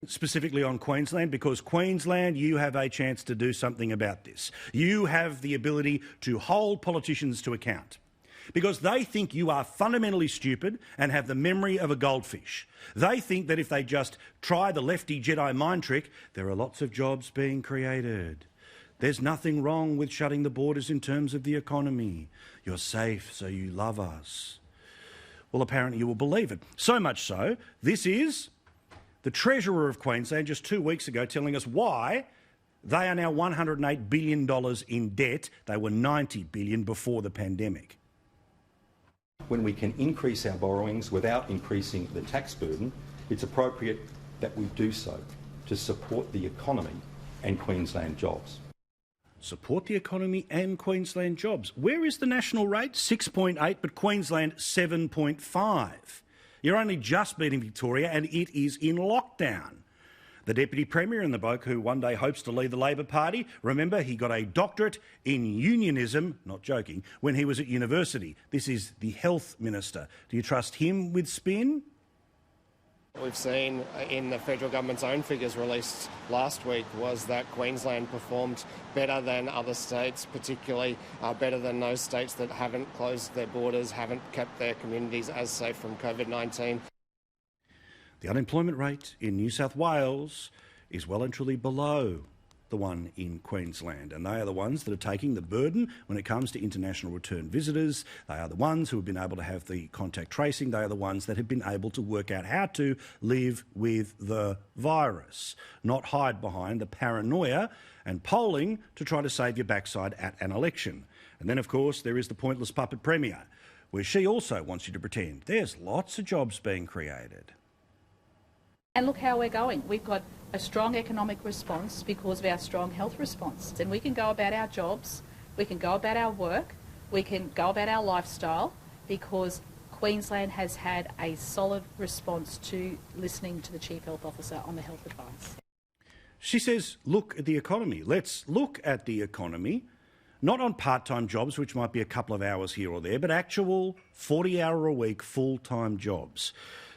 specifically on Queensland, because Queensland, you have a chance to do something about this. You have the ability to hold politicians to account, because they think you are fundamentally stupid and have the memory of a goldfish. They think that if they just try the lefty Jedi mind trick, there are lots of jobs being created. There's nothing wrong with shutting the borders in terms of the economy. You're safe, so you love us. Well, apparently you will believe it. So much so, this is the Treasurer of Queensland just 2 weeks ago telling us why they are now $108 billion in debt. They were $90 billion before the pandemic. When we can increase our borrowings without increasing the tax burden, it's appropriate that we do so to support the economy and Queensland jobs. Support the economy and Queensland jobs. Where is the national rate? 6.8, but Queensland 7.5. You're only just beating Victoria and it is in lockdown. The Deputy Premier and the bloke who one day hopes to lead the Labor Party, remember, he got a doctorate in unionism, not joking, when he was at university. This is the Health Minister. Do you trust him with spin? We've seen in the federal government's own figures released last week was that Queensland performed better than other states, particularly better than those states that haven't closed their borders, haven't kept their communities as safe from COVID-19. The unemployment rate in New South Wales is well and truly below the one in Queensland, and they are the ones that are taking the burden when it comes to international return visitors. They are the ones who have been able to have the contact tracing. They are the ones that have been able to work out how to live with the virus, not hide behind the paranoia and polling to try to save your backside at an election. And then, of course, there is the pointless puppet Premier, where she also wants you to pretend there's lots of jobs being created. And look how we're going. We've got a strong economic response because of our strong health response. And we can go about our jobs, we can go about our work, we can go about our lifestyle because Queensland has had a solid response to listening to the Chief Health Officer on the health advice. She says, look at the economy. Let's look at the economy, not on part-time jobs, which might be a couple of hours here or there, but actual 40-hour-a-week full-time jobs.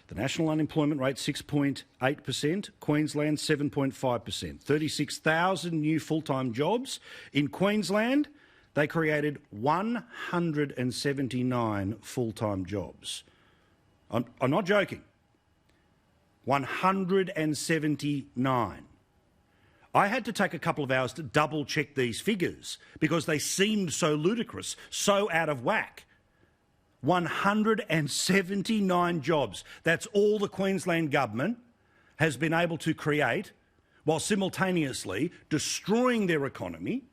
The national unemployment rate 6.8%, Queensland 7.5%. 36,000 new full-time jobs. In Queensland, they created 179 full-time jobs. I'm not joking. 179. I had to take a couple of hours to double-check these figures because they seemed so ludicrous, so out of whack. 179 jobs. That's all the Queensland government has been able to create while simultaneously destroying their economy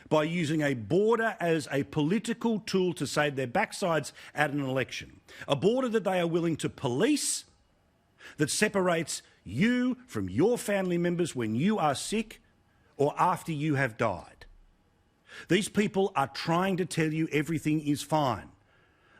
by using a border as a political tool to save their backsides at an election. A border that they are willing to police, that separates you from your family members when you are sick or after you have died. These people are trying to tell you everything is fine.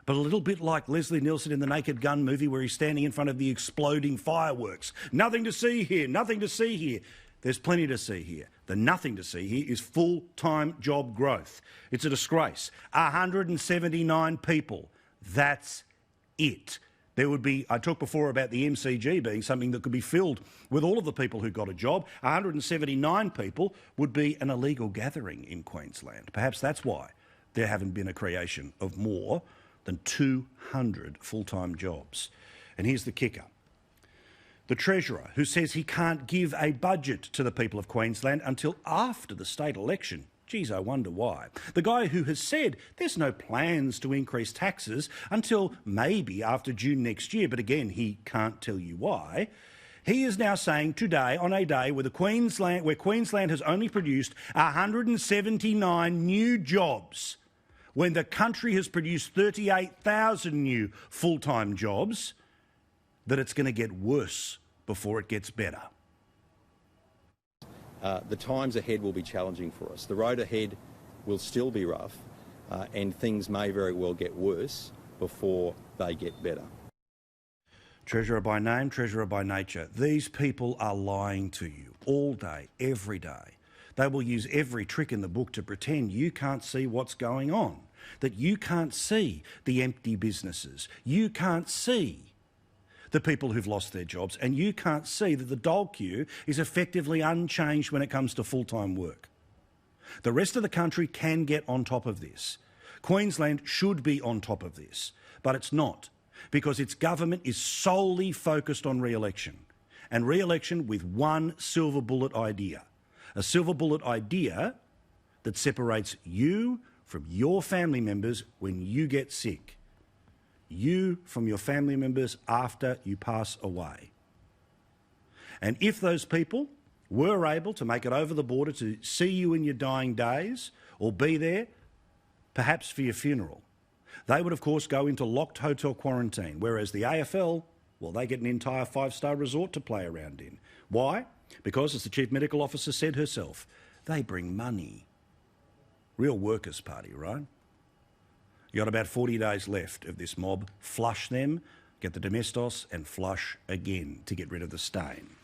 But a little bit like Leslie Nielson in the Naked Gun movie where he's standing in front of the exploding fireworks. Nothing to see here, nothing to see here. There's plenty to see here. The nothing to see here is full-time job growth. It's a disgrace. 179 people. That's it. There would be, I talked before about the MCG being something that could be filled with all of the people who got a job. 179 people would be an illegal gathering in Queensland. Perhaps that's why there haven't been a creation of more than 200 full-time jobs. And here's the kicker. The Treasurer, who says he can't give a budget to the people of Queensland until after the state election. Geez, I wonder why. The guy who has said there's no plans to increase taxes until maybe after June next year, but again, he can't tell you why. He is now saying today, on a day where Queensland has only produced 179 new jobs, when the country has produced 38,000 new full-time jobs, that it's going to get worse before it gets better. The times ahead will be challenging for us. The road ahead will still be rough and things may very well get worse before they get better. Treasurer by name, Treasurer by nature. These people are lying to you all day, every day. They will use every trick in the book to pretend you can't see what's going on, that you can't see the empty businesses. You can't see the people who've lost their jobs, and you can't see that the dole queue is effectively unchanged when it comes to full-time work. The rest of the country can get on top of this. Queensland should be on top of this, but it's not, because its government is solely focused on re-election, and re-election with one silver bullet idea. A silver bullet idea that separates you from your family members when you get sick. You from your family members after you pass away. And if those people were able to make it over the border to see you in your dying days or be there, perhaps for your funeral, they would of course go into locked hotel quarantine, whereas the AFL, well, they get an entire five-star resort to play around in. Why? Because, as the Chief Medical Officer said herself, they bring money. Real workers' party, right? You got about 40 days left of this mob. Flush them, get the domestos and flush again to get rid of the stain.